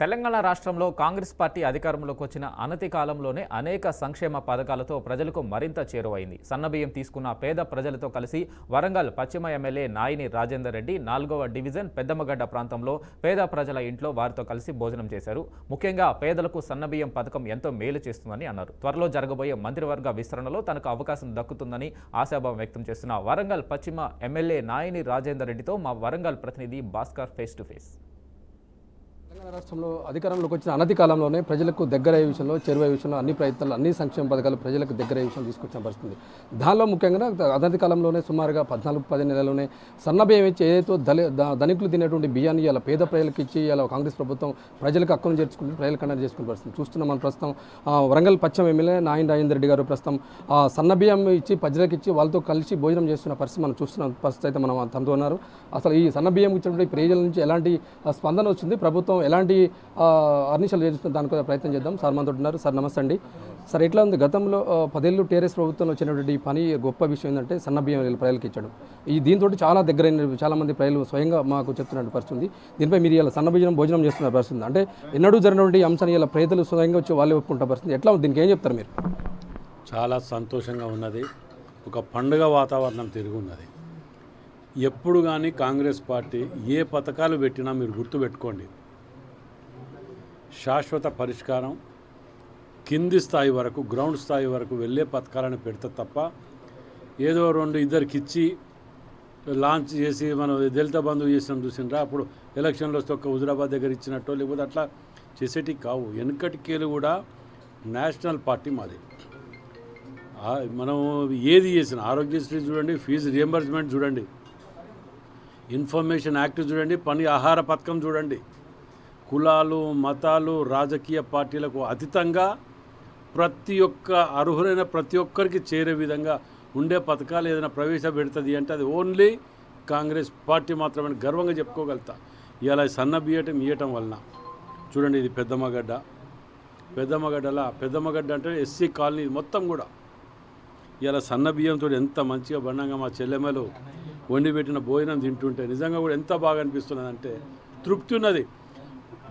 తెలంగాణ రాష్ట్రంలో కాంగ్రెస్ పార్టీ అధికారంలోకి వచ్చిన అనతి కాలంలోనే అనేక సంక్షేమ పథకాలతో ప్రజలకు మరింత చేరువైంది. సన్నబియ్యం తీసుకున్న పేద ప్రజలతో కలిసి వరంగల్ పశ్చిమ ఎమ్మెల్యే నాయిని రాజేందర్ రెడ్డి 4వ డివిజన్ పెద్దమ్మగడ్డ ప్రాంతంలో పేద ప్రజల ఇంట్లో వారితో కలిసి భోజనం చేశారు. ముఖ్యంగా పేదలకు సన్నబియ్యం పథకం ఎంతో మేలు చేస్తుందని అన్నారు. త్వరలో జరగబోయే మంత్రివర్గ విస్తరణలో తనకు అవకాశం దక్కుతుందని ఆశాభావం వ్యక్తం చేస్తున్న వరంగల్ పశ్చిమ ఎమ్మెల్యే నాయిని రాజేందర్ రెడ్డితో మా వరంగల్ ప్రతినిధి Bhaskar face to face. Telangana రాష్ట్రంలో అధికారంలోకి వచ్చిన అనతి కాలంలోనే ప్రజలకు దగ్గరయ్యే విషయంలో చేరువయ్యే విషయంలో అన్ని ప్రయత్నాలు అన్ని సంక్షేమ పథకాలు ప్రజలకు దగ్గరయ్యే విషయంలో తీసుకొచ్చిన పరిస్థితి. దానిలో ముఖ్యంగా అనతి కాలంలోనే సుమారుగా 14-15 నెలల్లోనే సన్నబియ్యం ఇచ్చి ఏదైతే ధనికులు తినేటువంటి బియ్యాన్ని ఇలా పేద ప్రజలకు ఇచ్చి ఇలా కాంగ్రెస్ ప్రభుత్వం ప్రజలకు హక్కును చేర్చుకుంటే ప్రజల కన్నా చేసుకునే పరిస్థితి చూస్తున్నాం. మన ప్రస్తుతం వరంగల్ పశ్చిమ ఎమ్మెల్యే నాయిని రాజేందర్ రెడ్డి గారు ప్రస్తుతం సన్నబియ్యం ఇచ్చి ప్రజలకు ఇచ్చి వాళ్ళతో కలిసి భోజనం చేస్తున్న పరిస్థితి మనం చూస్తున్న పరిస్థితి అయితే మనం తనతో ఉన్నారు. అసలు ఈ సన్నబియ్యం ఇచ్చినటువంటి ప్రజల నుంచి ఎలాంటి స్పందన వచ్చింది, ప్రభుత్వం ఎలాంటి అర్నిషాలు చేస్తున్న దానికి ప్రయత్నం చేద్దాం. సార్ మనతో ఉన్నారు. సార్ నమస్తే అండి. సార్ ఎట్లా ఉంది గతంలో 10 ఏళ్ళు టీఆర్ఎస్ ప్రభుత్వంలో వచ్చినటువంటి పని గొప్ప విషయం ఏంటంటే సన్నబియ్యం ప్రజలకు ఇచ్చడం. ఈ దీంతో చాలా దగ్గరైన చాలామంది ప్రజలు స్వయంగా మాకు చెప్తున్న పరిస్థితి. దీనిపై మీరు ఇలా సన్నబియ్యం భోజనం చేస్తున్న పరిస్థితి అంటే ఎన్నడూ జరిగినటువంటి అంశాన్ని ఇలా ప్రజలు స్వయంగా వచ్చి వాళ్ళే ఒప్పుకుంటున్న పరిస్థితి ఎట్లా ఉంది, దీనికి ఏం చెప్తారు మీరు? చాలా సంతోషంగా ఉన్నది. ఒక పండుగ వాతావరణం తిరిగి ఉన్నది. ఎప్పుడు కానీ కాంగ్రెస్ పార్టీ ఏ పథకాలు పెట్టినా మీరు గుర్తుపెట్టుకోండి, శాశ్వత పరిష్కారం కింది స్థాయి వరకు గ్రౌండ్ స్థాయి వరకు వెళ్ళే పథకాలను పెడతా తప్ప ఏదో 2-2 ఇచ్చి లాంచ్ చేసి మనం దళిత బంధువు చేసిన చూసినరా అప్పుడు ఎలక్షన్లో వస్తే ఒక హుజురాబాద్ దగ్గర ఇచ్చినట్టు లేకపోతే అట్లా చేసేటివి కావు. వెనుకటికేలు కూడా నేషనల్ పార్టీ మాది. మనం ఏది చేసిన ఆరోగ్యశ్రీ చూడండి, ఫీజు రియంబర్స్మెంట్ చూడండి, ఇన్ఫర్మేషన్ యాక్ట్ చూడండి, ఆహార పథకం చూడండి, కులాలు మతాలు రాజకీయ పార్టీలకు అతీతంగా ప్రతి ఒక్క అర్హులైన ప్రతి ఒక్కరికి చేరే విధంగా ఉండే పథకాలు ఏదైనా ప్రవేశపెడుతుంది అంటే అది ఓన్లీ కాంగ్రెస్ పార్టీ మాత్రమే గర్వంగా చెప్పుకోగలుగుతా. ఇలా సన్న బియ్యటం ఇవ్వటం వలన చూడండి, ఇది పెద్దమ్మగడ్డ అంటే ఎస్సీ కాలనీ మొత్తం కూడా ఇలా సన్న బియ్యంతో ఎంత మంచిగా బండంగా మా చెల్లెమ్మలు వండి పెట్టిన భోజనం తింటుంటే నిజంగా కూడా ఎంత బాగా అనిపిస్తున్నదంటే తృప్తి ఉన్నది.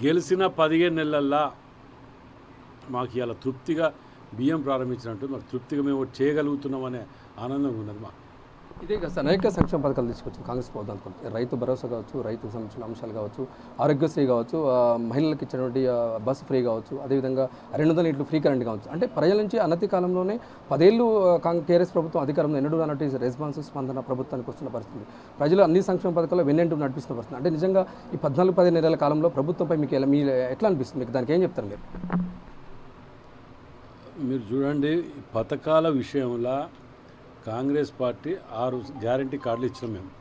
గెలిచిన 15 నెలల్లో మాకు ఇలా తృప్తిగా బియ్యం ప్రారంభించినట్టు మరి తృప్తిగా మేము చేయగలుగుతున్నామనే ఆనందంగా ఉన్నది మాకు. ఇదే కదా అనేక సంక్షేమ పథకాలు తీసుకొచ్చింది కాంగ్రెస్ ప్రభుత్వం. రైతు భరోసా కావచ్చు, రైతుకు సంబంధించిన అంశాలు కావచ్చు, ఆరోగ్యశ్రీ కావచ్చు, మహిళలకు ఇచ్చినటువంటి బస్సు ఫ్రీ కావచ్చు, అదేవిధంగా 200 యూనిట్లు ఫ్రీ కరెంట్ కావచ్చు. అంటే ప్రజల నుంచి అనతి కాలంలోనే 10 ఏళ్ళు టీఆర్ఎస్ ప్రభుత్వం అధికారంలో ఎన్నడూ అన్నట్టు రెస్పాన్స్ స్పందన ప్రభుత్వానికి వస్తున్న పరిస్థితి. ప్రజలు అన్ని సంక్షేమ పథకాలు వెన్నెంటూ నడిపిస్తున్న పరిస్థితి. అంటే నిజంగా ఈ 14-15 నెలల కాలంలో ప్రభుత్వంపై మీకు ఎట్లా అనిపిస్తుంది, మీకు దానికి ఏం చెప్తారు మీరు చూడండి, పథకాల విషయంలో కాంగ్రెస్ పార్టీ 6 గ్యారంటీ కార్డులు ఇచ్చినాం. మేము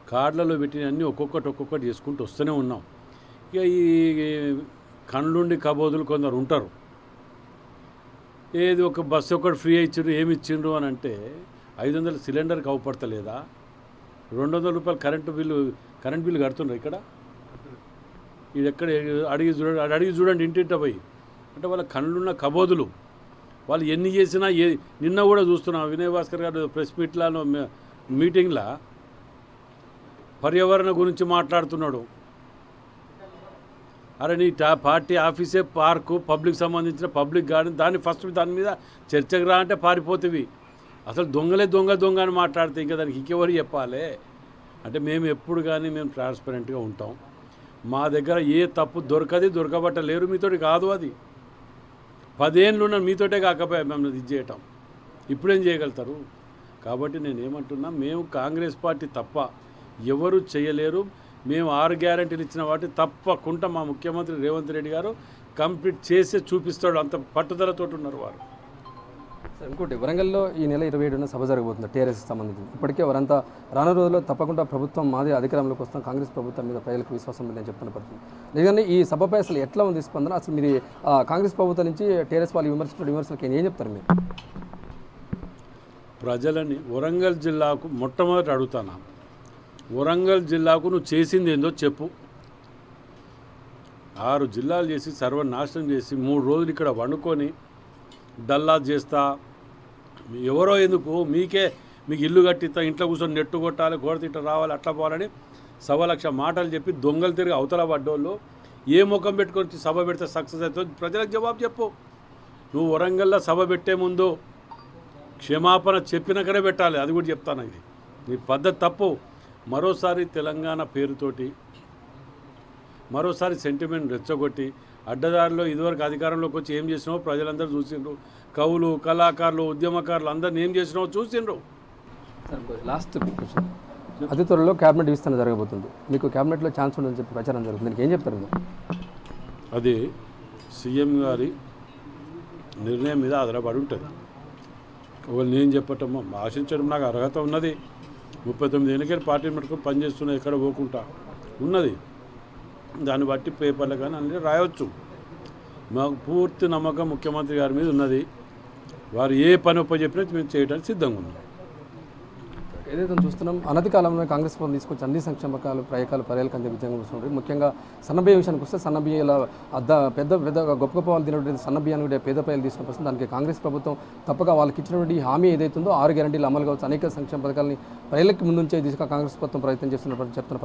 కార్డులలో పెట్టిన అన్నీ ఒక్కొక్కటి చేసుకుంటూ వస్తూనే ఉన్నాం. ఇక ఈ కళ్ళుండి కబోదులు కొందరు ఉంటారు, ఏది ఒక బస్సు ఒకటి ఫ్రీ ఇచ్చిండ్రు ఏమి ఇచ్చిండ్రు అని అంటే 500 సిలిండర్కి అవపడతలేదా, 200 రూపాయలు కరెంట్ బిల్లు కడుతున్నారు. ఇక్కడ ఇది ఎక్కడ అడిగి చూడండి ఇంటింట పోయి. అంటే వాళ్ళ కళ్ళున్న కబోదులు వాళ్ళు ఎన్ని చేసినా నిన్న కూడా చూస్తున్నాం. వినయ్ భాస్కర్ గారు ప్రెస్ మీటింగ్లో పర్యావరణ గురించి మాట్లాడుతున్నాడు. అరే నీ పార్టీ ఆఫీసే పార్కు, పబ్లిక్ సంబంధించిన పబ్లిక్ గార్డెన్, దాని మీద చర్చకు రా అంటే పారిపోతేవి. అసలు దొంగ అని మాట్లాడితే ఇంకా దానికి ఇంకెవరు చెప్పాలి అంటే మేము ఎప్పుడు కానీ మేము ట్రాన్స్పరెంట్గా ఉంటాం. మా దగ్గర ఏ తప్పు దొరకబట్టలేరు. మీతోటి కాదు, అది 10 ఏళ్ళు ఉన్న మీతోటే కాకపోయా మేము ఇది చేయటం. ఇప్పుడేం చేయగలుగుతారు? కాబట్టి నేను ఏమంటున్నా, మేము కాంగ్రెస్ పార్టీ తప్ప ఎవరు చేయలేరు. మేము 6 గ్యారెంటీలు ఇచ్చిన వాటి తప్పకుండా మా ముఖ్యమంత్రి రేవంత్ రెడ్డి గారు కంప్లీట్ చేసే చూపిస్తాడు. అంత పట్టుదలతో ఉన్నారు వారు. ఇంకోటి, వరంగల్లో ఈ నెల 27న సభ జరగబోతుంది టీఆర్ఎస్ సంబంధించి. ఇప్పటికే వారంతా రాను రోజుల్లో తప్పకుండా ప్రభుత్వం మాది అధికారంలోకి వస్తాం, కాంగ్రెస్ ప్రభుత్వం మీద ప్రజలకు విశ్వాసం ఉందని చెప్తున్న పరిస్థితి. నిజంగానే ఈ సభపై అసలు ఎట్లా ఉంది స్పందన? అసలు మీరు కాంగ్రెస్ ప్రభుత్వం నుంచి టీఆర్ఎస్ వాళ్ళు విమర్శలకు ఏం చెప్తారు మీరు? ప్రజలని వరంగల్ జిల్లాకు మొట్టమొదటి అడుగుతాను, వరంగల్ జిల్లాకు నువ్వు చేసింది ఏందో చెప్పు. 6 జిల్లాలు చేసి సర్వనాశనం చేసి 3 రోజులు ఇక్కడ వండుకొని డల్లా చేస్తా, ఎవరో ఎందుకు మీకు ఇల్లు కట్టిస్తా, ఇంట్లో కూర్చొని నెట్టు కొట్టాలి, గోడ తిట్ట రావాలి, అట్లా పోవాలని 1,00,000 మాటలు చెప్పి దొంగలు తిరిగి అవతల పడ్డోళ్ళు ఏ ముఖం పెట్టుకొని సభ పెడితే సక్సెస్ అవుతుంది ప్రజలకు జవాబు చెప్పు. నువ్వు వరంగల్లో సభ పెట్టే ముందు క్షమాపణ చెప్పినాకనే పెట్టాలి, అది కూడా చెప్తాను. ఇది నీ పద్ధతి తప్పు. మరోసారి తెలంగాణ పేరుతోటి మరోసారి సెంటిమెంట్ రెచ్చగొట్టి అడ్డదారిలో ఇదివరకు అధికారంలోకి వచ్చి ఏం చేసినావో ప్రజలందరూ చూసిండ్రు. కవులు, కళాకారులు, ఉద్యమకారులు అందరిని ఏం చేసినావో చూసిండ్రు. లాస్ట్ క్వశ్చన్, అతి త్వరలో క్యాబినెట్ విస్తరణ జరగబోతుంది. మీకు క్యాబినెట్లో ఛాన్స్ ఉందని చెప్పి ప్రచారం జరుగుతుంది, దీనికి ఏం చెప్తారు మీరు? అది సీఎం గారి నిర్ణయం మీద ఆధారపడి ఉంటుంది. ఒకవేళ నేను చెప్పటం ఆశించడం నాకు అర్హత ఉన్నది. 39 ఏళ్ళకి పార్టీ పెట్టుకొని పనిచేస్తున్నా, ఎక్కడ పోకుండా ఉన్నది. దాన్ని బట్టి పేపర్లు కానీ అన్నీ రాయవచ్చు. మాకు పూర్తి నమ్మకం ముఖ్యమంత్రి గారి మీద ఉన్నది. వారు ఏ పని చెప్పినా మేము చేయడానికి సిద్ధంగా ఉన్నాం. ఏదైతే చూస్తున్నాం, అనతి కాలంలో కాంగ్రెస్ ప్రభుత్వం తీసుకొచ్చి అన్ని సంక్షేమకాలు ప్రజలకు అందే విధంగా వస్తుంది. ముఖ్యంగా సన్నబియ్య విషయానికి వస్తే సన్నబియ్యాల పెద్ద గొప్ప గొప్ప వాళ్ళు తినటువంటి సన్నబియ్యాన్ని కూడా పేద ప్రజలు తీసుకుని వస్తుంది. దానికి కాంగ్రెస్ ప్రభుత్వం తప్పక వాళ్ళకి ఇచ్చినటువంటి హామీ ఏదైతుందో 6 గ్యారెంటీలు అమలు కావచ్చు, అనేక సంక్షేమ పథకాలని ప్రజలకు ముందుంచే దిశగా కాంగ్రెస్ ప్రభుత్వం ప్రయత్నం చేస్తున్నప్పుడు చెప్తున్న